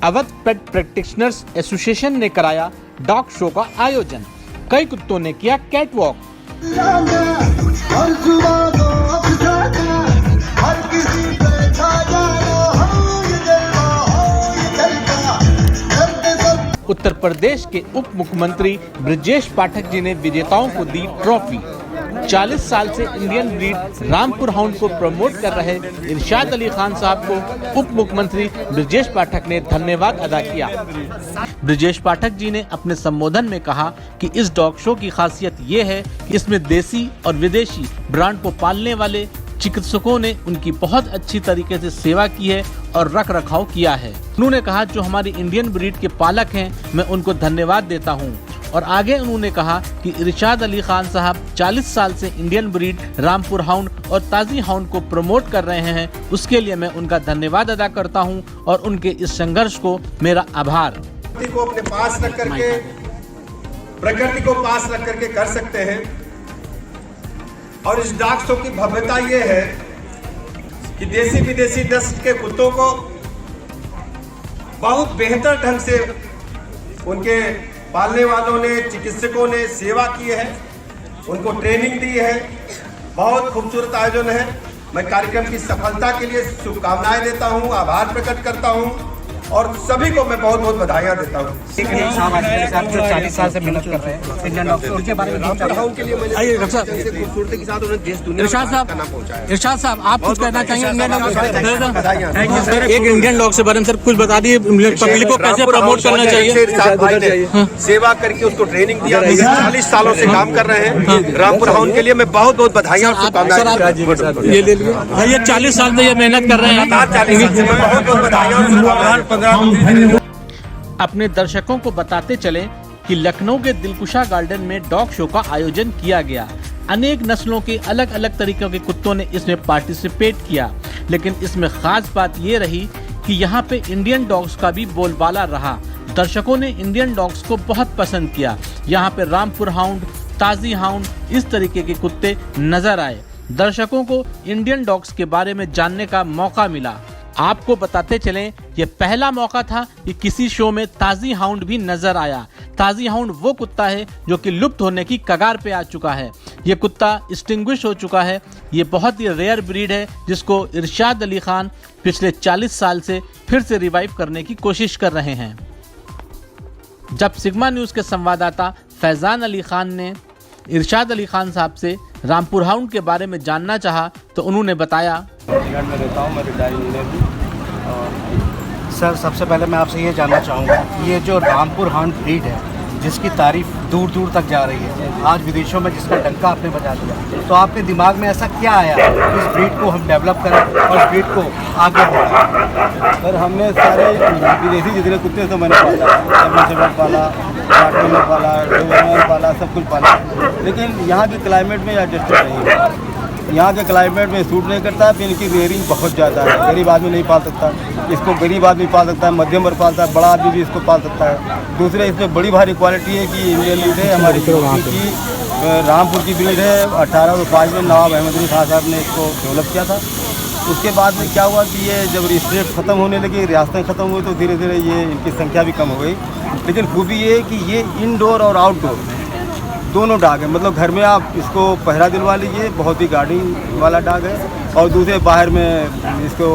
अवध पेट practitioners association ने कराया dog show का आयोजन। कई कुत्तों ने किया कैट वॉक। उत्तर प्रदेश के उप मुख्यमंत्री ब्रजेश पाठक जी ने विजेताओं को दी ट्रॉफी। 40 साल से इंडियन ब्रीड रामपुर हाउंड को प्रमोट कर रहे इरशाद अली खान साहब को उप मुख्यमंत्री ब्रजेश पाठक ने धन्यवाद अदा किया। ब्रजेश पाठक जी ने अपने संबोधन में कहा कि इस डॉग शो की खासियत ये है कि इसमें देसी और विदेशी ब्रांड को पालने वाले चिकित्सकों ने उनकी बहुत अच्छी तरीके से सेवा की है और रख रखाव किया है। उन्होंने कहा जो हमारी इंडियन ब्रीड के पालक हैं मैं उनको धन्यवाद देता हूं। और आगे उन्होंने कहा कि इरशाद अली खान साहब 40 साल से इंडियन ब्रीड रामपुर हाउंड और ताजी हाउंड को प्रमोट कर रहे हैं, उसके लिए मैं उनका धन्यवाद अदा करता हूं और उनके इस संघर्ष को मेरा आभार। को अपने पास रख करके प्रकृति को पास रख करके कर सकते हैं। और इस डॉग शो की भव्यता ये है कि देसी विदेशी नस्ल के कुत्तों को बहुत बेहतर ढंग से उनके पालने वालों ने, चिकित्सकों ने सेवा की है, उनको ट्रेनिंग दी है। बहुत खूबसूरत आयोजन है। मैं कार्यक्रम की सफलता के लिए शुभकामनाएं देता हूं, आभार प्रकट करता हूं और सभी को मैं बहुत बहुत बधाइयां देता हूं। जो 40 साल से मेहनत कर रहे हैं इंडियन डॉग शो के बारे में के लिए मैंने खूबसूरती के साथ उन्हें देश दुनिया में नाम पहुंचाया। इरशाद साहब आप कुछ कहना चाहेंगे इंडियन डॉग एक इंडियन डॉग से बारे में सर कुछ बता दिए, पब्लिक को कैसे प्रमोट करना चाहिए। सेवा करके उसको ट्रेनिंग दिया। 40 सालों से काम कर रहे हैं रामपुर हाउंड के लिए। मैं बहुत बहुत बधाइयां और शुभकामनाएं। ये ले लीजिए भैया, 40 साल से ये मेहनत कर रहे हैं। 40 साल से मैं बहुत बहुत बधाइयां और शुभकामनाएं। अपने दर्शकों को बताते चले कि लखनऊ के दिलकुशा गार्डन में डॉग शो का आयोजन किया गया। अनेक नस्लों के अलग अलग तरीकों के कुत्तों ने इसमें पार्टिसिपेट किया, लेकिन इसमें खास बात ये रही कि यहाँ पे इंडियन डॉग्स का भी बोलबाला रहा। दर्शकों ने इंडियन डॉग्स को बहुत पसंद किया। यहाँ पे रामपुर हाउंड, ताजी हाउंड, इस तरीके के कुत्ते नजर आए। दर्शकों को इंडियन डॉग्स के बारे में जानने का मौका मिला। आपको बताते चलें ये पहला मौका था कि किसी शो में ताजी हाउंड भी नजर आया। ताजी हाउंड वो कुत्ता है जो कि लुप्त होने की कगार पे आ चुका है। ये कुत्ता एक्सटिंग्विश हो चुका है। ये बहुत ही रेयर ब्रीड है जिसको इरशाद अली खान पिछले 40 साल से फिर से रिवाइव करने की कोशिश कर रहे हैं। जब सिग्मा न्यूज़ के संवाददाता फैजान अली खान ने इरशाद अली खान साहब से रामपुर हाउंड के बारे में जानना चाहा तो उन्होंने बताया। में रहता हूँ, मैं रिटायर्ड इंजीनियर हूँ। सर सबसे पहले मैं आपसे ये जानना चाहूँगा ये जो रामपुर हाउंड ब्रीड है जिसकी तारीफ दूर दूर तक जा रही है, आज विदेशों में जिसका डंका आपने बजा दिया, तो आपके दिमाग में ऐसा क्या आया कि इस ब्रीड को हम डेवलप करें और इस ब्रीड को आगे बढ़ाएं? सर हमने सारे विदेशी जितने कुत्ते तो मैंने पाला, पाला, पाला, डोबरमैन पाला, सब कुछ पाला, लेकिन यहाँ के क्लाइमेट में एडजस्टेड नहीं है। यहाँ के क्लाइमेट में सूट नहीं करता है। फिर इनकी रेयरिंग बहुत ज़्यादा है। गरीब आदमी नहीं पाल सकता इसको, गरीब आदमी पाल सकता है, मध्यम वर्ग पालता है, बड़ा आदमी भी इसको पाल सकता है। दूसरे इसमें बड़ी भारी क्वालिटी है कि इंडियन ब्रीड है, हमारी की रामपुर की ब्रीड है। 1805 में नवाब अहमद अली खान साहब ने इसको डेवलप किया था। उसके बाद में क्या हुआ कि ये जब स्टेट ख़त्म होने लगी, रियासतें ख़त्म हुई, तो धीरे धीरे ये इनकी संख्या भी कम हो गई। लेकिन खूबी ये है कि ये इनडोर और आउटडोर दोनों डाग है। मतलब घर में आप इसको पहरा दिलवा लीजिए, बहुत ही गार्डिंग वाला डाग है। और दूसरे बाहर में इसको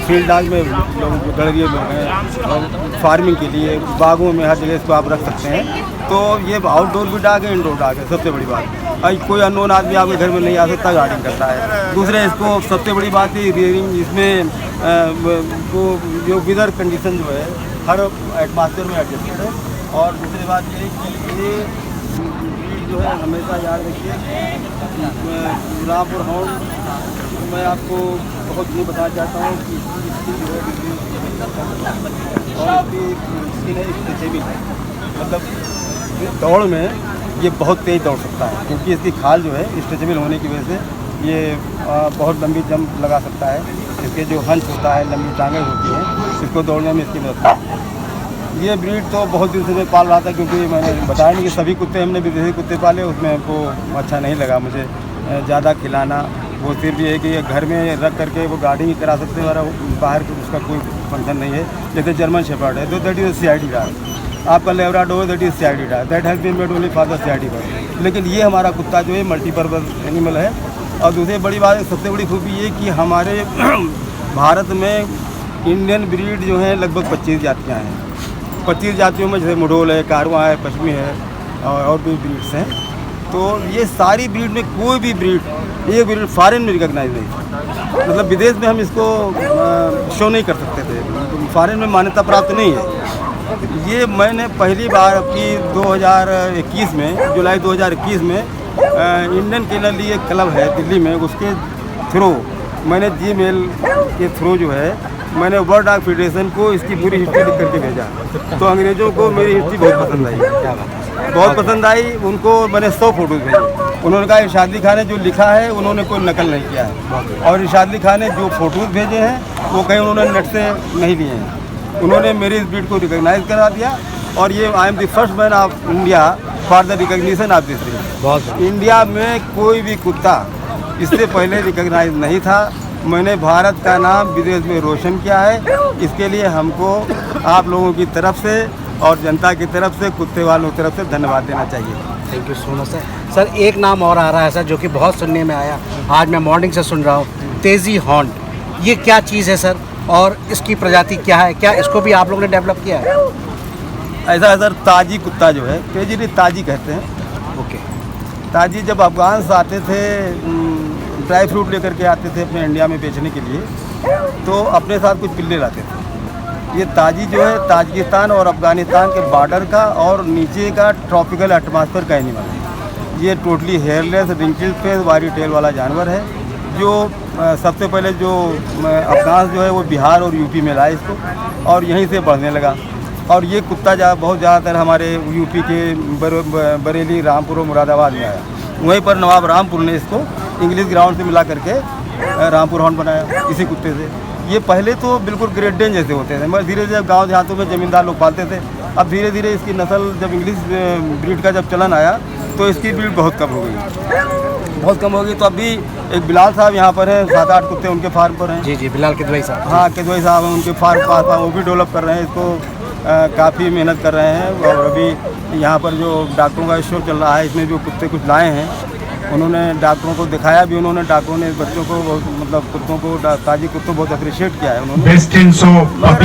फील्ड डाग में लोग गड़रिए लोग हैं और फार्मिंग के लिए बागों में हर जगह इसको आप रख सकते हैं। तो ये आउटडोर भी डाग है, इंडोर डाग है। सबसे बड़ी बात कोई अननोन आदमी आपके घर में नहीं आ सकता, गार्डिंग करता है। दूसरे इसको सबसे बड़ी बात है रियरिंग, इसमें वो जो वेदर कंडीशन जो है हर एटमॉस्फेयर में एडजस्टेड है। और दूसरी बात ये कि ये जो है हमेशा याद रखिए रामपुर हाउंड मैं आपको बहुत नहीं बताना चाहता हूँ कि इसकी जो है और इसकी स्ट्रेचेबल है। मतलब दौड़ में ये बहुत तेज़ दौड़ सकता है क्योंकि इसकी खाल जो है स्ट्रेचेबल होने की वजह से ये बहुत लंबी जंप लगा सकता है। इसके जो हंच होता है, लंबी टांगें होती हैं, इसको दौड़ने में इसकी मदद करती है। ये ब्रीड तो बहुत दिन से मैं पाल रहा था क्योंकि मैंने बताया नहीं कि सभी कुत्ते हमने विदेशी कुत्ते पाले, उसमें हमको अच्छा नहीं लगा। मुझे ज़्यादा खिलाना वो सिर्फ ये है कि घर में रख करके वो गाड़ी ही करा सकते हैं और बाहर उसका कोई फंक्शन नहीं है। जैसे जर्मन शेफर्ड है तो दैट इज CID डॉग, आपका Labrador that is CID dog, that has been made only for the CID dog. लेकिन ये हमारा कुत्ता जो है मल्टीपर्पज़ एनिमल है। और दूसरी बड़ी बात, सबसे बड़ी खूबी ये कि हमारे भारत में इंडियन ब्रीड जो है लगभग 25 जातियाँ हैं। 25 जातियों में जैसे मुढोल है, कारवा है, पश्मी है और भी ब्रीड्स हैं। तो ये सारी ब्रीड में कोई भी ब्रीड, ये ब्रीड फॉरेन में रिकॉग्नाइज नहीं, मतलब विदेश में हम इसको शो नहीं कर सकते थे, फॉरेन में मान्यता प्राप्त नहीं है। ये मैंने पहली बार अपनी 2021 में, जुलाई 2021 में इंडियन केनल लिए एक क्लब है दिल्ली में, उसके थ्रू मैंने Gmail के थ्रू जो है मैंने वर्ल्ड डॉग फेडरेशन को इसकी पूरी हिस्ट्री लिख करके भेजा। तो अंग्रेज़ों को मेरी हिस्ट्री बहुत पसंद आई, बहुत पसंद आई। उनको मैंने 100 फोटोज़ भेजे। उन्होंने कहा इरशाद अली खान ने जो लिखा है उन्होंने कोई नकल नहीं किया है, और इरशाद अली खान ने जो फ़ोटोज़ भेजे हैं वो कहीं उन्होंने नेट से नहीं लिए हैं। उन्होंने मेरी इस ब्रीड को रिकॉग्नाइज करा दिया, और ये I am the first man of India for the recognition of this breed. India में कोई भी कुत्ता इससे पहले रिकॉग्नाइज नहीं था। मैंने भारत का नाम विदेश में रोशन किया है। इसके लिए हमको आप लोगों की तरफ से और जनता की तरफ से, कुत्ते वालों की तरफ से धन्यवाद देना चाहिए। Thank you so much sir. Sir एक नाम और आ रहा है सर, जो कि बहुत सुनने में आया, आज मैं मॉर्निंग से सुन रहा हूँ, तेज़ी हॉर्न। ये क्या चीज़ है सर, और इसकी प्रजाति क्या है? क्या इसको भी आप लोगों ने डेवलप किया है? ऐसा है सर, ताजी कुत्ता जो है, तेजी नहीं ताजी कहते हैं। ओके। ताजी जब अफगान से आते थे, ड्राई फ्रूट लेकर के आते थे अपने इंडिया में बेचने के लिए, तो अपने साथ कुछ पिल्ले लाते थे। ये ताजी जो है ताजिकिस्तान और अफ़गानिस्तान के बॉर्डर का और नीचे का ट्रॉपिकल एटमॉस्फेयर का एनिमल है। ये टोटली हेयरलेस, रिंकल फेस, वारी टेल वाला जानवर है, जो सबसे पहले जो अफगान जो है वो बिहार और यूपी में लाए इसको, और यहीं से बढ़ने लगा। और ये कुत्ता बहुत ज़्यादातर हमारे यूपी के बरेली, रामपुर और मुरादाबाद में आया। वहीं पर नवाब रामपुर ने इसको इंग्लिश ग्राउंड से मिला करके रामपुर हॉर्न बनाया इसी कुत्ते से। ये पहले तो बिल्कुल ग्रेट डेन जैसे होते थे, मगर धीरे धीरे गांव देहातों में ज़मींदार लोग पालते थे। अब धीरे धीरे इसकी नस्ल, जब इंग्लिश ब्रीड का जब चलन आया तो इसकी ब्रीड बहुत कम हो गई, बहुत कम हो गई। तो अभी एक बिलाल साहब यहाँ पर हैं, 7-8 कुत्ते उनके फार्म पर हैं। जी जी, बिलाल किदवई साहब। हाँ, किदवई साहब हैं, उनके फार्म पास वो भी डेवलप कर रहे हैं इसको, काफ़ी मेहनत कर रहे हैं। और अभी यहाँ पर जो डॉक्टरों का शो चल रहा है, इसमें जो कुत्ते कुछ लाए हैं, उन्होंने डॉक्टरों को दिखाया भी। उन्होंने डॉक्टरों ने बच्चों को मतलब कुत्तों को, ताजी कुत्तों को बहुत अप्रिशिएट किया है उन्होंने।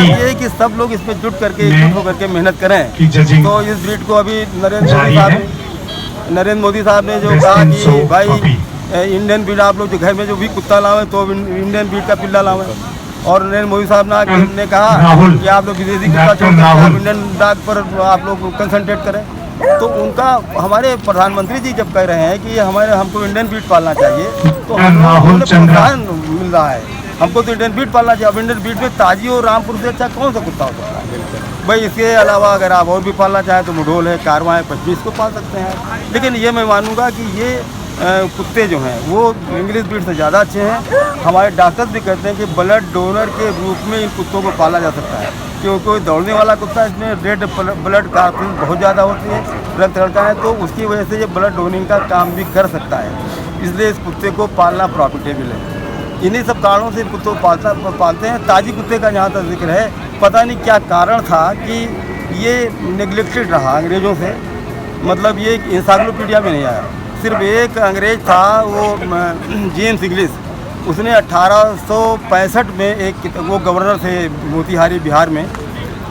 ये कि सब लोग इसमें जुट करके, एकजुट होकर के मेहनत करें। तो इस ब्रीड को अभी नरेंद्र मोदी साहब ने जो कहा कि भाई इंडियन ब्रीड आप लोग जो घर में जो भी कुत्ता लावें तो इंडियन ब्रीड का पिल्ला लावें। और नरेंद्र मोदी साहब ने कहा कि आप लोग विदेशी कुत्ता छोड़ कर इंडियन डॉग पर आप लोग कंसंट्रेट करें। तो उनका, हमारे प्रधानमंत्री जी जब कह रहे हैं कि हमको इंडियन ब्रीड पालना चाहिए, तो हमें प्रोत्साहन मिल रहा है। हमको तो इंडियन ब्रीड पालना चाहिए। अब इंडियन ब्रीड में ताजी और रामपुर से अच्छा कौन सा कुत्ता हो सकता है भाई? इसके अलावा अगर आप और भी पालना चाहें तो मुढोल है, कारवा है, पश्मी, इसको पाल सकते हैं। लेकिन ये मैं मानूंगा कि ये कुत्ते जो हैं वो इंग्लिश ब्रीड से ज़्यादा अच्छे हैं। हमारे डॉक्टर्स भी कहते हैं कि ब्लड डोनर के रूप में इन कुत्तों को पाला जा सकता है, क्योंकि कोई दौड़ने वाला कुत्ता, इसमें रेड ब्लड कार्टिल बहुत ज़्यादा होती है, रक्त लड़ता है, तो उसकी वजह से ये ब्लड डोनिंग का काम भी कर सकता है। इसलिए इस कुत्ते को पालना प्रॉफिटेबल है। इन्हीं सब कारणों से कुत्तों को पालते हैं। ताजी कुत्ते का जहाँ तक जिक्र है, पता नहीं क्या कारण था कि ये नेग्लेक्टेड रहा अंग्रेज़ों से। मतलब ये इंसाइक्लोपीडिया में नहीं आया। सिर्फ एक अंग्रेज था, वो जेम्स इंग्लिश, उसने 1865 में वो गवर्नर थे मोतिहारी बिहार में,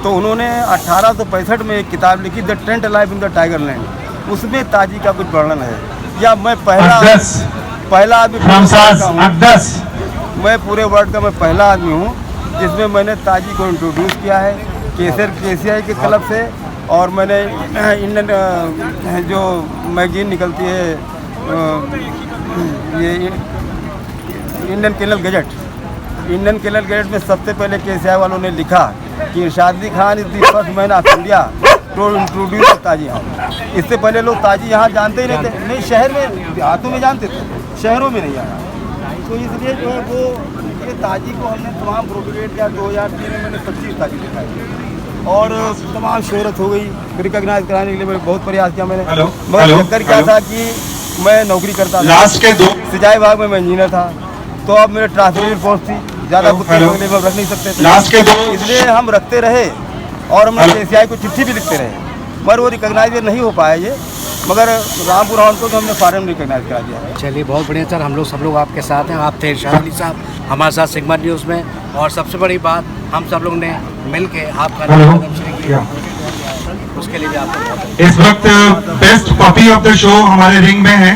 तो उन्होंने 1865 में एक किताब लिखी, the tent life in the tiger land. उसमें ताजी का कुछ वर्णन है। या मैं पहला आदमी, मैं पूरे वर्ल्ड का मैं पहला आदमी हूँ जिसमें मैंने ताजी को इंट्रोड्यूस किया है KCI के क्लब से। और मैंने इंडियन जो मैगजीन निकलती है, ये इंडियन केनल गजेट में सबसे पहले KCI वालों ने लिखा कि Irshad Ali Khan is the first man of India to introduce ताजी यहाँ। इससे पहले लोग ताजी यहाँ जानते ही नहीं थे, नहीं शहर में, देहातों में जानते थे, शहरों में नहीं आया। तो इसलिए जो है वो ये ताजी को हमने तमाम प्रोपिगेट किया। 2003 में मैंने 25 ताजी दिखाई और तमाम शोहरत हो गई। रिकॉग्नाइज कराने के लिए मैंने बहुत प्रयास किया। मैंने मगर चक्कर क्या था कि मैं नौकरी करता था, लास्ट के 2 सिंचाई विभाग में मैं इंजीनियर था। तो अब मेरे ट्रांसफर पोस्ट थी, ज़्यादा कुत्ते बंगले में रख नहीं सकते थे, लास्ट के 2 इसलिए हम रखते रहे और हम KCI को चिट्ठी भी लिखते रहे, मगर वो रिकॉग्नाइज नहीं हो पाया ये। मगर रामपुर हाउंड को तो हमने फॉरन रिकॉग्नाइज करा दिया है। चलिए बहुत बढ़िया सर, हम लोग सब लोग आपके साथ हैं। आप थे इरशाद अली साहब हमारे साथ सिग्मा न्यूज़ में, और सबसे बड़ी बात हम सब लोग ने मिल के आपका किया, उसके लिए भी आपको इस वक्त best puppy of the show हमारे रिंग में है